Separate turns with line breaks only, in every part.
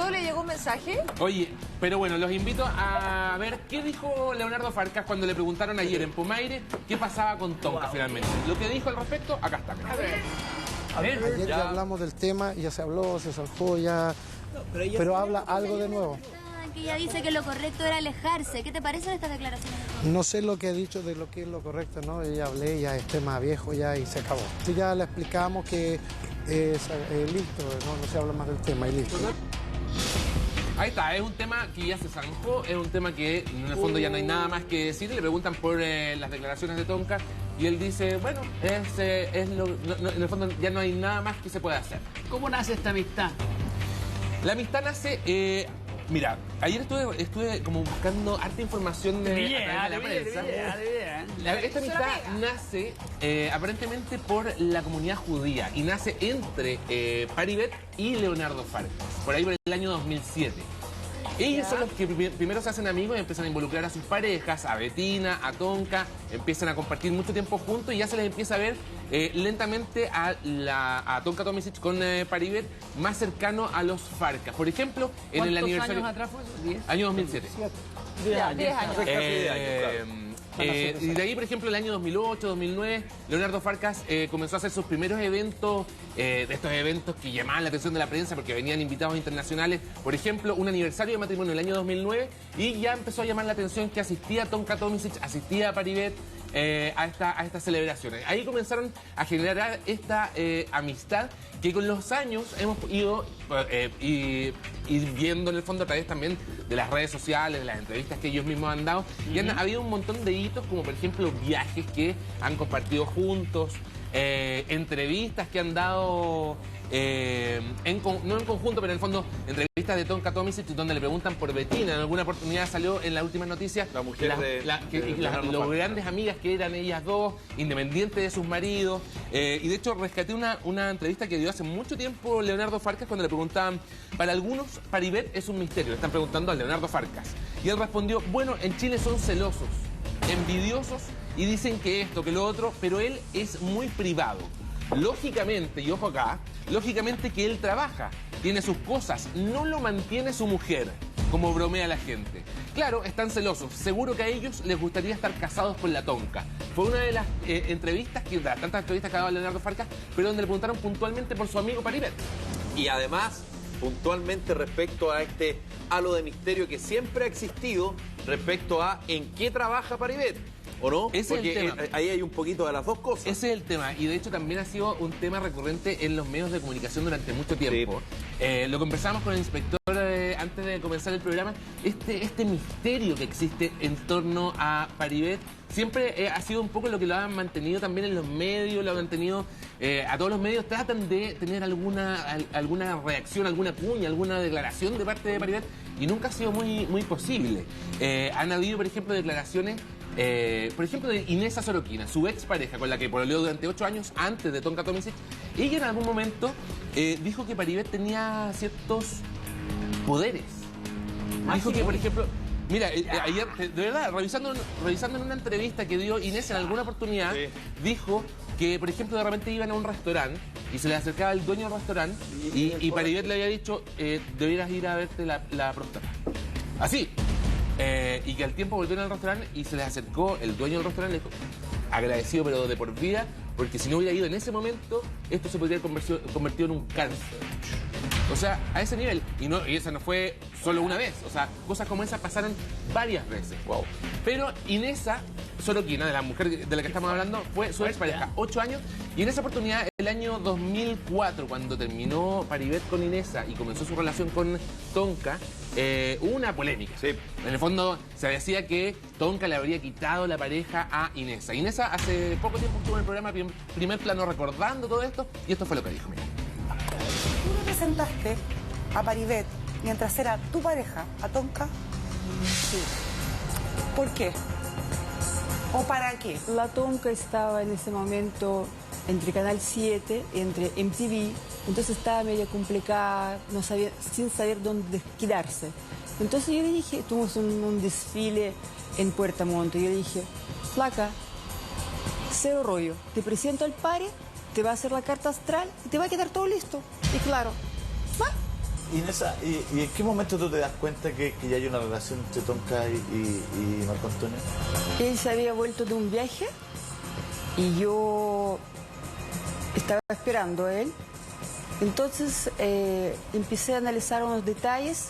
Alfredo le llegó un mensaje.
Oye, pero bueno, los invito a ver qué dijo Leonardo Farcas cuando le preguntaron ayer en Pomaire qué pasaba con Tonka finalmente. Lo que dijo al respecto, acá está.
A ver.
Ayer ya hablamos del tema, ya se habló, se zanjó, ya... Pero habla algo de nuevo.
Que ella dice que lo correcto era alejarse. ¿Qué te parecen estas declaraciones?
No sé lo que ha dicho de lo que es lo correcto, ¿no? Ya hablé, ya es tema viejo ya y se acabó. Sí, ya le explicamos que listo, no se habla más del tema y listo.
Ahí está, es un tema que ya se zanjó, es un tema que en el fondo ya no hay nada más que decir. Le preguntan por las declaraciones de Tonka y él dice, bueno, en el fondo ya no hay nada más que se pueda hacer.
¿Cómo nace esta amistad?
La amistad nace... mira, ayer estuve como buscando harta información de la prensa. Esta amistad nace aparentemente por la comunidad judía y nace entre Paribet y Leonardo Farcas, por ahí por el año 2007. Ellos son los que primero se hacen amigos y empiezan a involucrar a sus parejas, a Betina, a Tonka, empiezan a compartir mucho tiempo juntos y ya se les empieza a ver lentamente a Tonka Tomisic con Paribet más cercano a los Farcas. Por ejemplo, en el aniversario...
¿Cuántos años atrás fue? ¿10?
Año 2007.
10 años.
Y de ahí, por ejemplo, el año 2008, 2009, Leonardo Farcas comenzó a hacer sus primeros eventos, de estos eventos que llamaban la atención de la prensa porque venían invitados internacionales. Por ejemplo, un aniversario de matrimonio en el año 2009 y ya empezó a llamar la atención que asistía Tonka Tomisic, asistía a Paribet a estas celebraciones. Ahí comenzaron a generar esta amistad que con los años hemos ido ir viendo en el fondo a través también de las redes sociales, de las entrevistas que ellos mismos han dado. Y han habido un montón de hitos, como por ejemplo viajes que han compartido juntos, entrevistas que han dado, no en conjunto, pero en el fondo entrevistas de Tonka Tomisic donde le preguntan por Betina. En alguna oportunidad salió en las últimas noticias
la mujer
los grandes amigas que eran ellas dos, independientes de sus maridos. Y de hecho rescaté una entrevista que dio hace mucho tiempo Leonardo Farcas cuando le preguntaban, para algunos Paribet es un misterio, le están preguntando a Leonardo Farcas. Y él respondió, bueno, en Chile son celosos, envidiosos y dicen que esto, que lo otro, pero él es muy privado. Lógicamente, y ojo acá, lógicamente que él trabaja, tiene sus cosas, no lo mantiene su mujer, como bromea la gente. Claro, están celosos, seguro que a ellos les gustaría estar casados con la Tonka. Fue una de las entrevistas, de las tantas entrevistas que ha dado Leonardo Farcas, pero donde le preguntaron puntualmente por su amigo Paribet.
Y además, puntualmente respecto a este halo de misterio que siempre ha existido respecto a en qué trabaja Paribet. ¿O no?
Ese
Porque
es el tema.
Ahí hay un poquito de las dos cosas.
Ese es el tema, y de hecho también ha sido un tema recurrente en los medios de comunicación durante mucho tiempo. Sí. Lo conversamos con el inspector antes de comenzar el programa. Este misterio que existe en torno a Paribet siempre ha sido un poco lo que lo han mantenido también en los medios, lo han mantenido a todos los medios. Tratan de tener alguna reacción, alguna cuña, alguna declaración de parte de Paribet y nunca ha sido muy posible. Han habido, por ejemplo, declaraciones por ejemplo, de Inesa Soroquina, su expareja con la que pololeó durante 8 años antes de Tonka Tomisic. Ella en algún momento dijo que Paribet tenía ciertos poderes. Dijo que, por ejemplo, mira, ayer, de verdad, revisando en una entrevista que dio Inés en alguna oportunidad, dijo que, por ejemplo, de repente iban a un restaurante y se le acercaba el dueño del restaurante y Paribet le había dicho, debieras ir a verte la próstata. Así. Y que al tiempo volvieron al restaurante y se les acercó el dueño del restaurante y le dijo, agradecido pero de por vida, porque si no hubiera ido en ese momento, esto se podría haber convertido en un cáncer. O sea, a ese nivel. Y esa no fue solo una vez. O sea, cosas como esas pasaron varias veces. Wow. Pero Inesa Soroquina, de la mujer de la que estamos hablando, fue su expareja, 8 años. Y en esa oportunidad, el año 2004, cuando terminó Paribet con Inesa y comenzó su relación con Tonka, hubo una polémica. Sí. En el fondo, se decía que Tonka le habría quitado la pareja a Inesa. Inesa hace poco tiempo estuvo en el programa Primer Plano recordando todo esto, y esto fue lo que dijo. Mira.
¿Tú representaste a Paribet mientras era tu pareja, a Tonka?
Sí.
¿Por qué? ¿O para qué?
La Tonka estaba en ese momento entre Canal 7, entre MTV, entonces estaba medio complicada, no sabía, sin saber dónde quedarse. Entonces yo le dije, tuvimos un desfile en Puerto Montt, yo le dije, flaca, cero rollo, te presento al pare, te va a hacer la carta astral y te va a quedar todo listo. Y claro,
Inesa, ¿y en qué momento tú te das cuenta que ya hay una relación entre Tonka y Marco Antonio?
Él se había vuelto de un viaje y yo estaba esperando a él. Entonces empecé a analizar unos detalles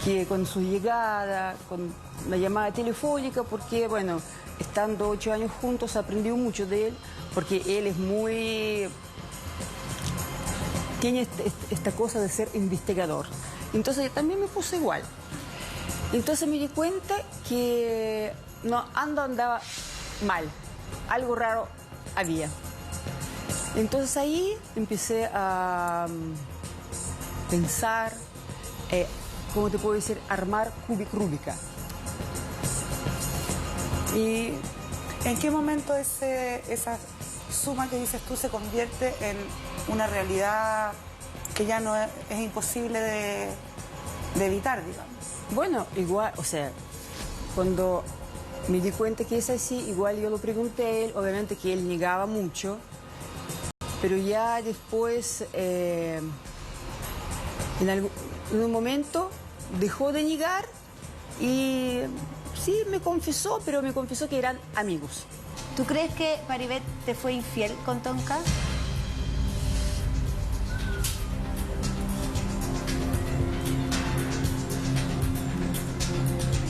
que con su llegada, con la llamada telefónica, porque, bueno, estando 8 años juntos aprendí mucho de él, porque él es muy... tiene esta cosa de ser investigador. Entonces yo también me puse igual. Entonces me di cuenta que andaba mal, algo raro había. Entonces ahí empecé a pensar, ¿cómo te puedo decir? Armar Rúbica.
¿Y en qué momento esa suma que dices tú se convierte en una realidad que ya no es imposible de evitar, digamos?
Bueno, igual, o sea, cuando me di cuenta que es así, igual yo lo pregunté a él, obviamente que él negaba mucho, pero ya después, en un momento, dejó de negar y sí, me confesó, pero me confesó que eran amigos.
¿Tú crees que Paribet te fue infiel con Tonka?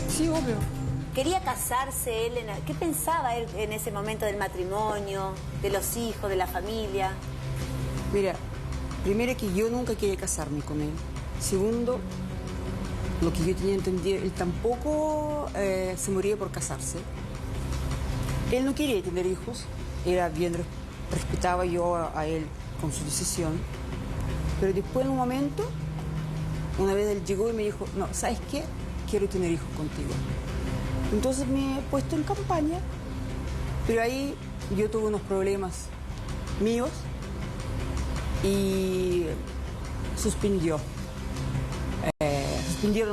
Sí, obvio.
¿Quería casarse él? ¿Qué pensaba él en ese momento del matrimonio, de los hijos, de la familia?
Mira, primero que yo nunca quería casarme con él. Segundo, lo que yo tenía entendido, él tampoco se moría por casarse. Él no quería tener hijos, era bien, respetaba yo a él con su decisión. Pero después en un momento, una vez él llegó y me dijo, no, ¿sabes qué? Quiero tener hijos contigo. Entonces me he puesto en campaña, pero ahí yo tuve unos problemas míos y suspendieron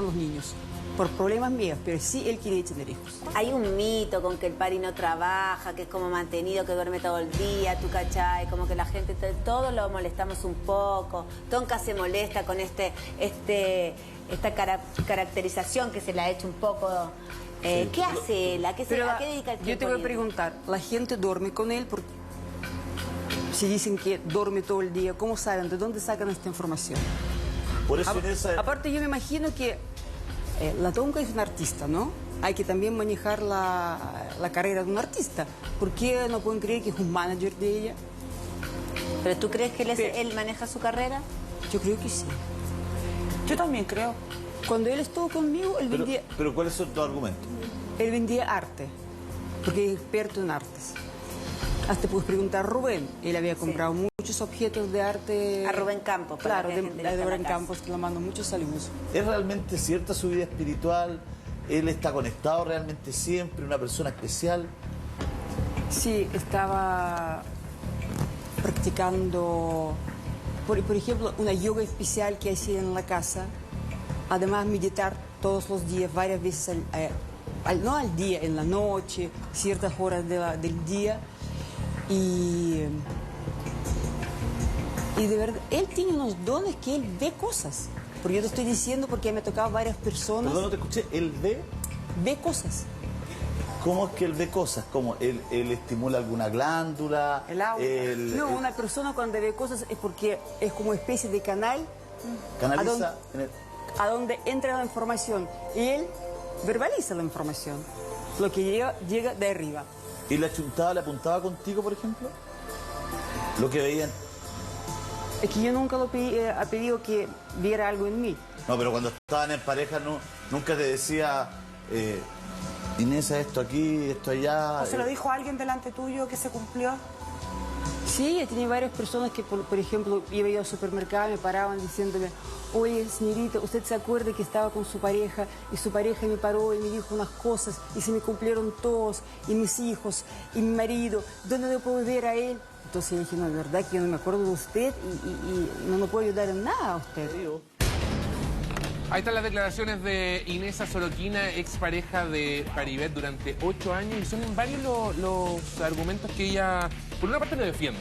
los niños por problemas míos, pero sí él quería tener hijos.
Hay un mito con que el pari no trabaja, que es como mantenido, que duerme todo el día, tú cachai, como que la gente, todos lo molestamos un poco. Tonka se molesta con esta caracterización que se le ha hecho un poco. ¿Qué hace él? ¿A qué dedica el tiempo?
Yo te voy a preguntar, ¿la gente duerme con él? Porque si dicen que duerme todo el día, ¿cómo saben? ¿De dónde sacan esta información?
Por eso
Aparte, yo me imagino que la Tonka es un artista, ¿no? Hay que también manejar la carrera de un artista. ¿Por qué no pueden creer que es un manager de ella?
¿Pero tú crees que él maneja su carrera?
Yo creo que sí.
Yo también creo.
Cuando él estuvo conmigo, él vendía...
¿Pero cuáles son tus argumentos?
Él vendía arte, porque es experto en artes. Hasta puedes preguntar a Rubén. Él había comprado muchos objetos de arte.
A Rubén Campos.
Claro, de Rubén Campos, que lo mando muchos saludos.
¿Es realmente cierta su vida espiritual? ¿Él está conectado realmente siempre? ¿Una persona especial?
Sí, estaba practicando, por ejemplo, una yoga especial que hacía en la casa. Además, meditar todos los días, varias veces, no al día, en la noche, ciertas horas del día. Y de verdad, él tiene unos dones que él ve cosas. Porque yo te estoy diciendo porque me ha tocado varias personas.
Perdón, no te escuché. ¿Él ve?
Ve cosas.
¿Cómo es que él ve cosas? ¿Cómo? ¿Él estimula alguna glándula?
El aura.
No, una persona cuando ve cosas es porque es como una especie de canal.
Canaliza.
A donde entra la información. Y él verbaliza la información. Lo que llega de arriba.
¿Y la chuntada le apuntaba contigo, por ejemplo? Lo que veían.
Es que yo nunca he pedido que viera algo en mí.
No, pero cuando estaban en pareja nunca te decía, Inesa, esto aquí, esto allá.
¿O se lo dijo a alguien delante tuyo que se cumplió?
Sí, he tenido varias personas que, por ejemplo, iba yo al supermercado y me paraban diciéndome, oye, señorita, ¿usted se acuerda que estaba con su pareja y su pareja me paró y me dijo unas cosas y se me cumplieron todos, y mis hijos, y mi marido, ¿dónde le puedo ver a él? Entonces yo dije, no, de verdad que yo no me acuerdo de usted y no me puedo ayudar en nada a usted.
Ahí están las declaraciones de Inesa Soroquina, expareja de Paribet durante 8 años, y son varios los argumentos que ella, por una parte, lo defiende.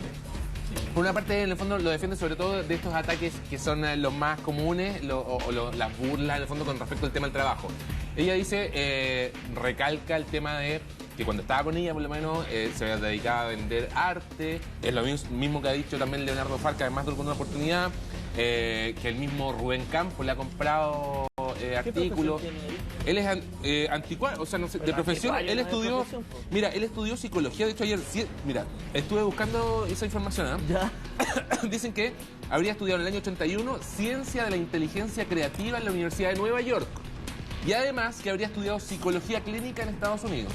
Por una parte, en el fondo, lo defiende sobre todo de estos ataques que son los más comunes, las burlas, en el fondo, con respecto al tema del trabajo. Ella dice, recalca el tema de que cuando estaba con ella, por lo menos, se había dedicado a vender arte. Es lo mismo que ha dicho también Leonardo Farca, además de alguna oportunidad, que el mismo Rubén Campos le ha comprado artículos. Él es anticuario, o sea, no sé, de profesión, él estudió, mira, él estudió psicología, de hecho ayer, mira, estuve buscando esa información, ¿eh? Dicen que habría estudiado en el año 81 Ciencia de la Inteligencia Creativa en la Universidad de Nueva York. Y además que habría estudiado Psicología Clínica en Estados Unidos.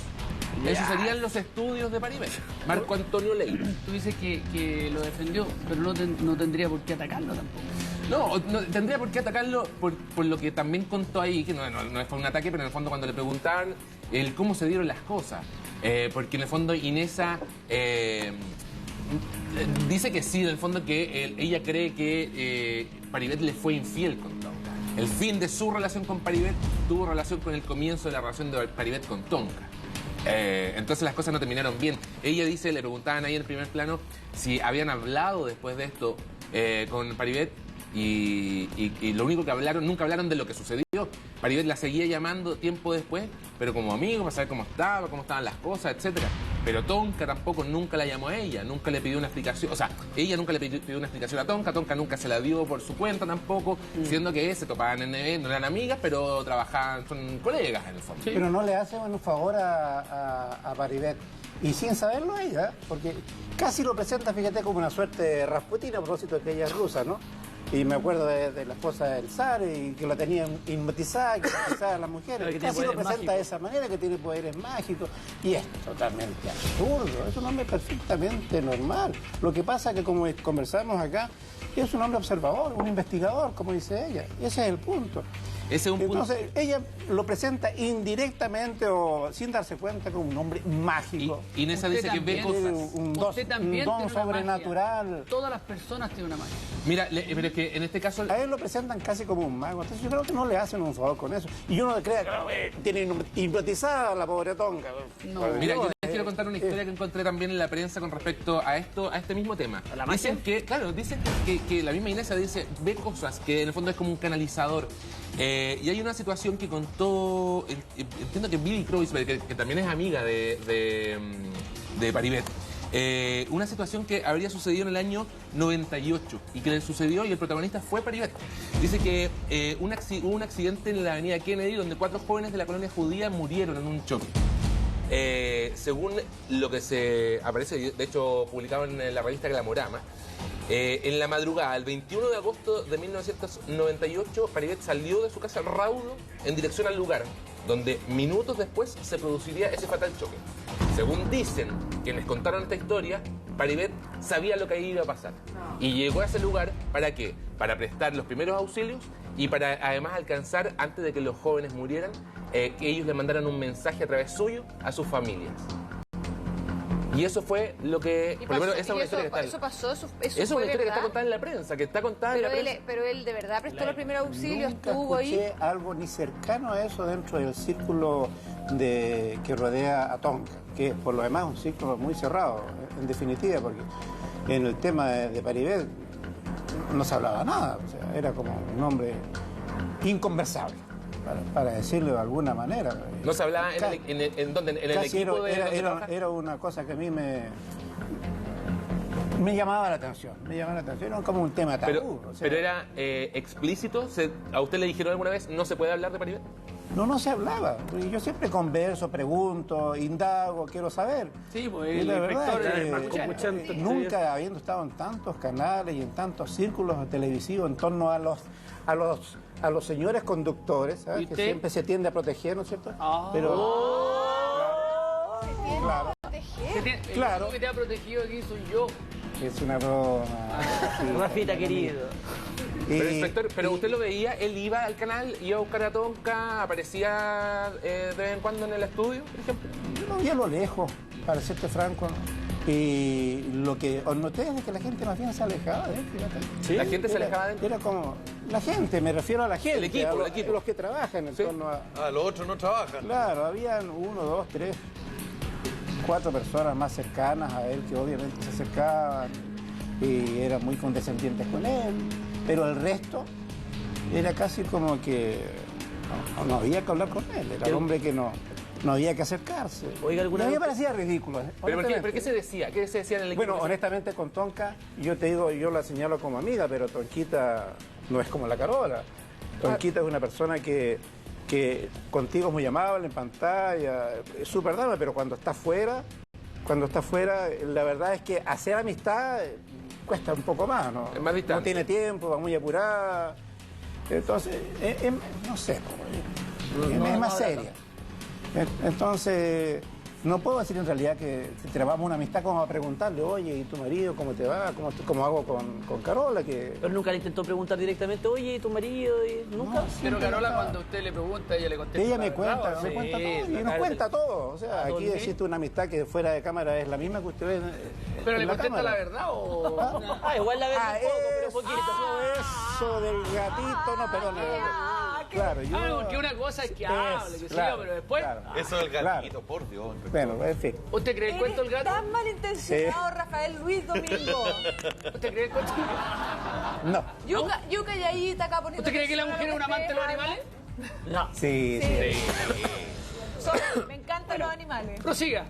Esos serían los estudios de Paribet. Marco Antonio Ley.
Tú dices que lo defendió, pero no tendría por qué atacarlo tampoco.
No tendría por qué atacarlo por lo que también contó ahí, que no fue un ataque, pero en el fondo cuando le preguntaban el cómo se dieron las cosas. Porque en el fondo Inesa dice que sí, en el fondo que ella cree que Paribet le fue infiel con Tonka. El fin de su relación con Paribet tuvo relación con el comienzo de la relación de Paribet con Tonka. Entonces las cosas no terminaron bien. Ella dice, le preguntaban ahí en el primer plano si habían hablado después de esto con Paribet y lo único que hablaron, nunca hablaron de lo que sucedió. Paribet la seguía llamando tiempo después, pero como amigo, para saber cómo estaban las cosas, etcétera. Pero Tonka tampoco nunca la llamó a ella, nunca le pidió una explicación, o sea, ella nunca le pidió una explicación a Tonka nunca se la dio por su cuenta tampoco, siendo que se topaban en evento, no eran amigas, pero trabajaban, son colegas en el fondo.
Sí. Pero no le hacen un favor a Paribet, y sin saberlo ella, porque casi lo presenta, fíjate, como una suerte de Rasputin a propósito de que ella es rusa, ¿no? Y me acuerdo de la esposa del zar y que la tenía hipnotizada, que hipnotizaba a las mujeres. Casi lo presenta de esa manera, que tiene poderes mágicos. Y es totalmente absurdo. Es un hombre perfectamente normal. Lo que pasa es que, como conversamos acá, es un hombre observador, un investigador, como dice ella. Y ese es el punto.
Ese es un punto.
Entonces, ella lo presenta indirectamente o sin darse cuenta como un hombre mágico.
Y Inesa dice que ve cosas.
Un don sobrenatural.
Todas las personas tienen una magia.
Mira, pero es que en este caso...
A él lo presentan casi como un mago. Entonces yo creo que no le hacen un favor con eso. Y uno cree que tiene hipnotizada a la pobre Tonka.
No. Mira, yo les quiero contar una historia que encontré también en la prensa con respecto a este mismo tema. Dicen que la misma Inesa dice, ve cosas, que en el fondo es como un canalizador. Y hay una situación que contó, entiendo que Bibi Kreuzberg, que también es amiga de Paribet, una situación que habría sucedido en el año 98 y que le sucedió y el protagonista fue Paribet. Dice que hubo un accidente en la avenida Kennedy donde 4 jóvenes de la colonia judía murieron en un choque. Según lo que se aparece, de hecho publicado en la revista Glamorama, en la madrugada, el 21 de agosto de 1998, Paribet salió de su casa raudo en dirección al lugar, donde minutos después se produciría ese fatal choque. Según dicen quienes contaron esta historia, Paribet sabía lo que ahí iba a pasar. Y llegó a ese lugar, ¿para qué? Para prestar los primeros auxilios y para además alcanzar, antes de que los jóvenes murieran, que ellos le mandaran un mensaje a través suyo a sus familias. Y eso fue lo que... Por lo menos esa es una historia que está...
Eso pasó, eso
es una historia que está contada en la prensa,
Pero él de verdad prestó los primeros auxilios, estuvo ahí.
Nunca escuché algo ni cercano a eso dentro del círculo que rodea a Tonka, que por lo demás es un círculo muy cerrado, en definitiva, porque en el tema de Paribet no se hablaba nada, o sea, era como un hombre inconversable. Para decirlo de alguna manera.
¿No se hablaba en el equipo
era una cosa que a mí me llamaba la atención. Era como un tema tabú.
Pero era explícito. ¿A usted le dijeron alguna vez no se puede hablar de Paribet?
No se hablaba. Yo siempre converso, pregunto, indago, quiero saber.
Sí, pues
y la verdad
es
que nunca habiendo estado en tantos canales y en tantos círculos televisivos en torno a los señores conductores, ¿sabes? Que siempre se tiende a proteger, ¿no es cierto? Pero
claro. El que te ha protegido aquí soy yo.
Es una broma.
Rafita querido.
Pero, inspector, pero usted lo veía, él iba al canal, iba a buscar a Tonka, aparecía de vez en cuando en el estudio, por ejemplo.
Yo lo vi a lo lejos, para serte franco. Y lo que noté es que la gente más bien se alejaba de él, fíjate.
¿Sí? ¿La gente se alejaba de él?
Era como... La gente, me refiero a la gente.
El equipo.
Los que trabajan en torno a...
los otros no trabajan.
Claro, habían 1, 2, 3, 4 personas más cercanas a él que obviamente se acercaban. y eran muy condescendientes con él, pero el resto era casi como que no había que hablar con él, era el hombre que no había que acercarse.
Oiga, ¿alguna
a mí me
vez-
parecía ridículo.
¿Pero qué se decía? ¿Qué se decía en el equipo?
Bueno, honestamente con Tonka, yo te digo, yo la señalo como amiga, pero Tonquita no es como la Carola. Tonquita es una persona que contigo es muy amable en pantalla, es súper dama, pero cuando está fuera, la verdad es que hacer amistad cuesta un poco más, ¿no?
Es más distante.
No tiene tiempo, va muy apurada. Entonces, no sé, es más seria. Entonces, no puedo decir en realidad que trabamos una amistad como a preguntarle, oye, ¿y tu marido cómo te va? ¿Cómo hago con Carola?
Pero nunca le intentó preguntar directamente, oye, ¿y tu marido? ¿Y nunca?
Pero Carola, cuando usted le pregunta, ella le contesta.
Ella me
la
cuenta,
verdad,
me
¿o no?
cuenta todo, y nos
claro.
cuenta todo. O sea, aquí
¿Dónde?
existe una amistad que fuera de cámara es la misma que usted ve
Pero
en
le
la
contesta
cámara.
la verdad o.
Igual la ves un poco, pero
eso,
poquito.
eso del gatito, no, perdón. Claro, yo...
Porque una cosa es que hable, que
claro,
pero después.
claro.
Eso del
Claro.
gatito, por Dios.
Bueno, en fin.
¿Usted cree el cuento del gato?
Tan malintencionado, Rafael Luis Domingo.
¿Usted cree el cuento?
No.
Yo calladita acá poniendo.
¿Usted cree que la mujer es un amante de los animales?
No.
Sí.
Me encantan los animales.
Prosiga.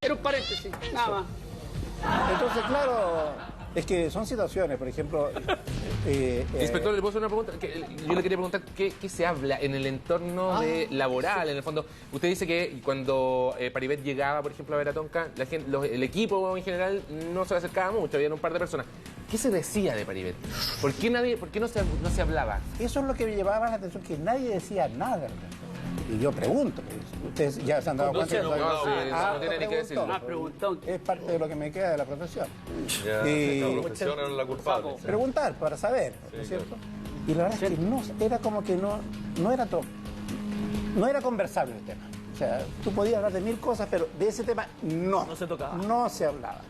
Era un paréntesis, nada más.
Entonces, claro, es que son situaciones, por ejemplo...
Inspector, ¿le puedo hacer una pregunta? Yo le quería preguntar qué se habla en el entorno laboral, en el fondo. Usted dice que cuando Paribet llegaba, por ejemplo, a ver a Tonka, el equipo en general no se le acercaba mucho, había un par de personas. ¿Qué se decía de Paribet? ¿Por qué no se hablaba?
Eso es lo que me llevaba la atención, que nadie decía nada. Y yo pregunto, ustedes ya se han dado cuenta.
no tiene ni que decirlo.
Preguntón.
Es parte de lo que me queda de la profesión.
Ya,
Y-
la profesión era la culpable.
Preguntar para saber, ¿no es cierto? Y la verdad es que no, era como que no era todo, no era conversable el tema. O sea, tú podías hablar de mil cosas, pero de ese tema no
se tocaba.
No se hablaba.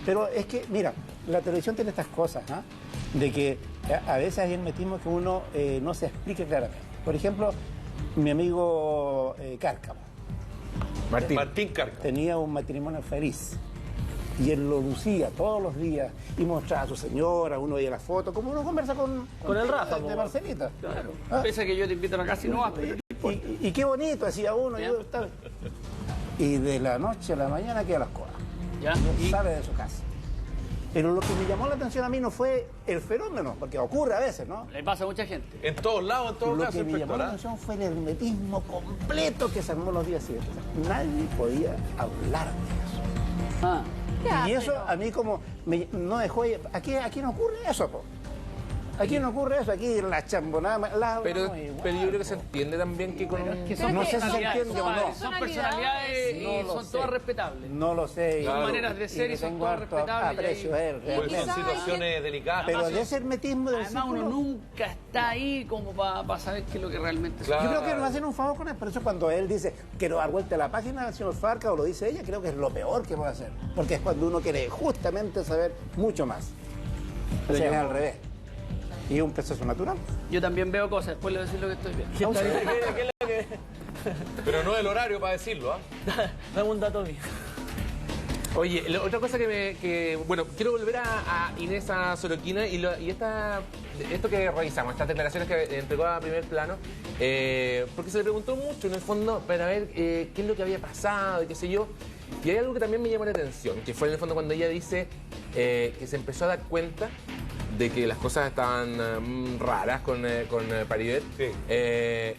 Pero es que, mira, la televisión tiene estas cosas, ¿ah? De que a veces hay hermetismo que uno no se explique claramente. Por ejemplo, mi amigo Cárcamo,
Martín Cárcamo.
tenía un matrimonio feliz. Y él lo lucía todos los días y mostraba a su señora, uno veía la foto, como uno conversa con
el Rafa,
de Marcelita.
Claro.
¿Ah?
Pese a que yo te invito a la casa y no vas, pero.
Y qué bonito, decía uno. Y de la noche a la mañana queda a las cosas.
¿Ya?
No sale de su casa. Pero lo que me llamó la atención a mí no fue el fenómeno, porque ocurre a veces, ¿no?
Le pasa a mucha gente.
En todos lados, en todos
Lo
casos,
que me llamó la
inspectora.
atención fue el hermetismo completo que se armó los días siguientes. O sea, nadie podía hablar de eso.
Ah.
Ya,
Y eso
pero-
a mí como no dejó... Aquí no ocurre eso, po. Aquí no ocurre eso, aquí la chambonada...
Pero yo creo que se entiende también que con...
Que son
No sé si se
personalidades,
entiende o no.
Son personalidades y
No lo
son
sé.
todas respetables.
No lo sé.
Son maneras de ser y
le
son
tengo
todas
harto
respetables.
aprecio a él,
Porque son
realmente.
situaciones delicadas.
Pero de ese hermetismo del
Además, uno
círculo,
nunca está ahí como para saber qué es lo que realmente
Claro.
yo creo que nos hacen un favor con él. Por eso cuando él dice quiero dar vuelta a la página del señor Farca o lo dice ella, creo que es lo peor que puede hacer. Porque es cuando uno quiere justamente saber mucho más. O sea, es al revés. Y es un proceso natural.
Yo también veo cosas, después le voy a decir lo que estoy viendo.
¿Qué es lo que...?
Pero no el horario para decirlo, ¿ah?
Dame un dato mío.
Oye, otra cosa bueno, quiero volver a Inés Soroquina y esto que revisamos, estas declaraciones que entregó a Primer Plano, porque se le preguntó mucho en el fondo para ver qué es lo que había pasado y qué sé yo. Y hay algo que también me llamó la atención, que fue en el fondo cuando ella dice que se empezó a dar cuenta de que las cosas estaban raras con Paribet.
Sí.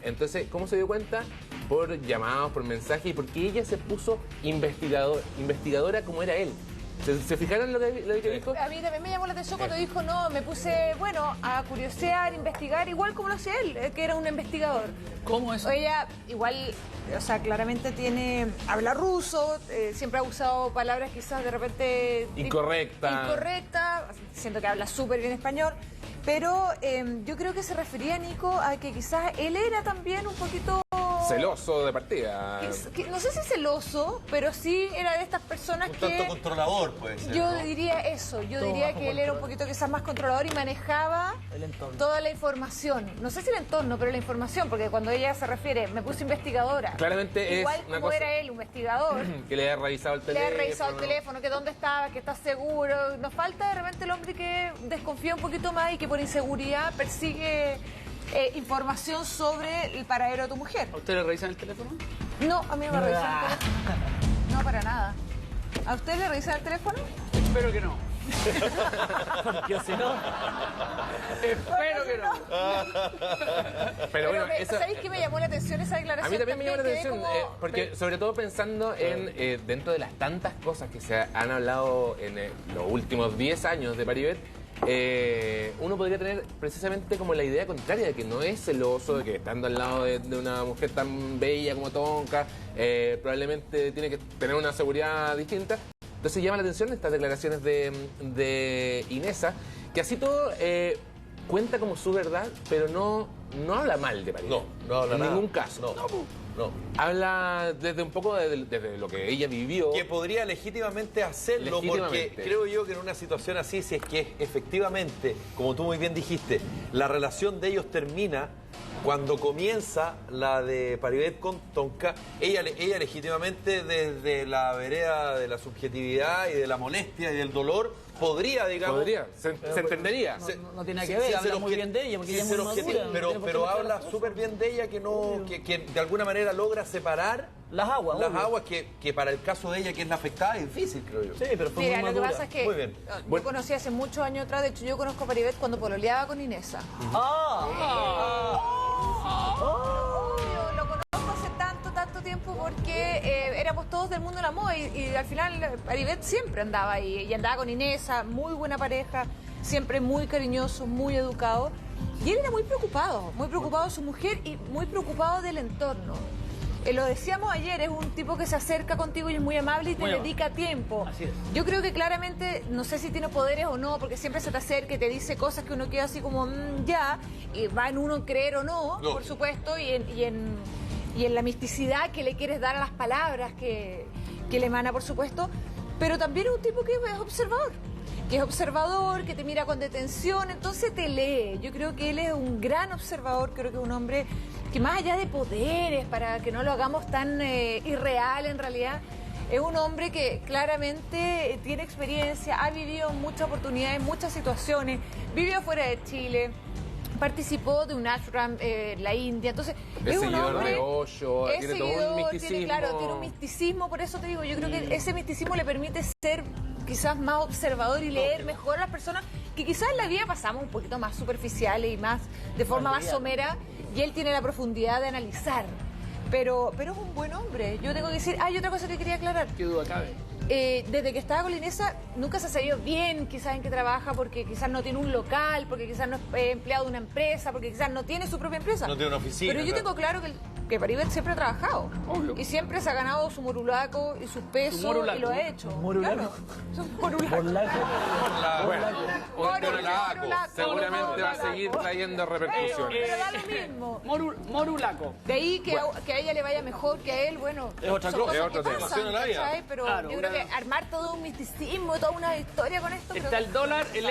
Entonces, ¿cómo se dio cuenta? Por llamados, por mensajes y porque ella se puso investigadora como era él. ¿Se fijaron lo que dijo?
A mí también me llamó la atención cuando dijo, no, me puse, bueno, a curiosear, investigar, igual como lo hacía él, que era un investigador.
¿Cómo es?
Ella igual, o sea, claramente habla ruso, siempre ha usado palabras quizás de repente...
Incorrecta,
siento que habla súper bien español, pero yo creo que se refería, Nico, a que quizás él era también un poquito
Celoso de partida.
No sé si celoso, pero sí era de estas personas
Un
que...
tanto controlador, puede ser.
Yo
¿no?
diría eso, yo diría que él era un poquito quizás más controlador y manejaba toda la información. No sé si el entorno, pero la información, porque cuando ella se refiere, me puse investigadora.
Claramente
igual
es una
como
cosa
era él, investigador.
que le ha revisado el
Le
teléfono.
ha revisado el teléfono, que dónde estaba, que está seguro. Nos falta de repente el hombre que desconfía un poquito más y que por inseguridad persigue información sobre el paradero de tu mujer.
¿A usted le revisan el teléfono?
No, a mí no me revisan el teléfono. No, para nada. ¿A usted le revisan el teléfono?
Espero que no.
Porque si no...
Espero que no.
Pero bueno, eso...
¿Sabéis qué me llamó la atención esa declaración?
A mí también me llama la
quedé
atención,
como-
porque sobre todo pensando en dentro de las tantas cosas que se han hablado en los últimos 10 años de Paribet, uno podría tener precisamente como la idea contraria de que no es celoso, de que estando al lado de una mujer tan bella como Tonka, probablemente tiene que tener una seguridad distinta. Entonces llama la atención estas declaraciones de Inesa, que así todo cuenta como su verdad, pero no habla mal de Paribet.
No habla
en
nada.
ningún caso.
No.
Habla desde un poco desde lo que ella vivió.
Que podría legítimamente hacerlo, porque creo yo que en una situación así, si es que efectivamente, como tú muy bien dijiste, la relación de ellos termina cuando comienza la de Paribet con Tonka, ella legítimamente desde la vereda de la subjetividad y de la molestia y del dolor, podría, digamos...
se entendería.
No tiene nada que ver, habla muy bien de ella, porque ella es muy madura.
Pero habla súper bien de ella, que de alguna manera logra separar
las aguas.
Que para el caso de ella, que es la afectada, es difícil, creo yo.
Sí, pero fue
Mira,
muy
lo que
madura.
pasa es que
Muy bien.
yo conocí hace muchos años atrás, de hecho yo conozco a Paribet cuando pololeaba con Inesa. Lo conozco hace tanto tiempo porque éramos todos del mundo de la moda y al final Paribet siempre andaba ahí y andaba con Inesa, muy buena pareja, siempre muy cariñoso, muy educado. Y él era muy preocupado de su mujer y muy preocupado del entorno. Lo decíamos ayer, es un tipo que se acerca contigo y es muy amable y te dedica tiempo.
Así es.
Yo creo que claramente, no sé si tiene poderes o no, porque siempre se te acerca y te dice cosas que uno queda así como, ya, y va en uno creer o no, por supuesto, y en la misticidad que le quieres dar a las palabras que le emana, por supuesto, pero también es un tipo que es observador, que te mira con detención, entonces te lee. Yo creo que él es un gran observador, creo que es un hombre que más allá de poderes, para que no lo hagamos tan irreal en realidad, es un hombre que claramente tiene experiencia, ha vivido muchas oportunidades, muchas situaciones, vivió fuera de Chile, participó de un ashram en la India, entonces es un hombre
de Osho, tiene todo un misticismo.
tiene un misticismo, por eso te digo, yo creo que ese misticismo le permite ser quizás más observador y leer mejor a las personas que quizás en la vida pasamos un poquito más superficiales y más de forma más somera, y él tiene la profundidad de analizar. Pero es un buen hombre. Yo tengo que decir, hay otra cosa que quería aclarar.
¿Qué duda cabe?
Desde que estaba con la Inesa, nunca se ha sabido bien quizás en qué trabaja, porque quizás no tiene un local, porque quizás no es empleado de una empresa, porque quizás no tiene su propia empresa.
No tiene una oficina.
Pero yo tengo claro que Paribet siempre ha trabajado.
Obvio.
Y siempre se ha ganado su morulaco y sus pesos y lo ha hecho.
¿Morulaco?
Claro. Su morulaco.
Bueno, un
Morulaco.
seguramente va a seguir trayendo repercusiones.
Pero da lo mismo.
Morulaco.
De ahí que a ella le vaya mejor que a él, bueno,
Es otra
son
cosa,
cosas
es otro
que
tema.
pasan,
Funciona la vida.
¿cachai? Pero
Claro,
yo creo que armar todo un misticismo, toda una historia con esto...
Está el dólar, el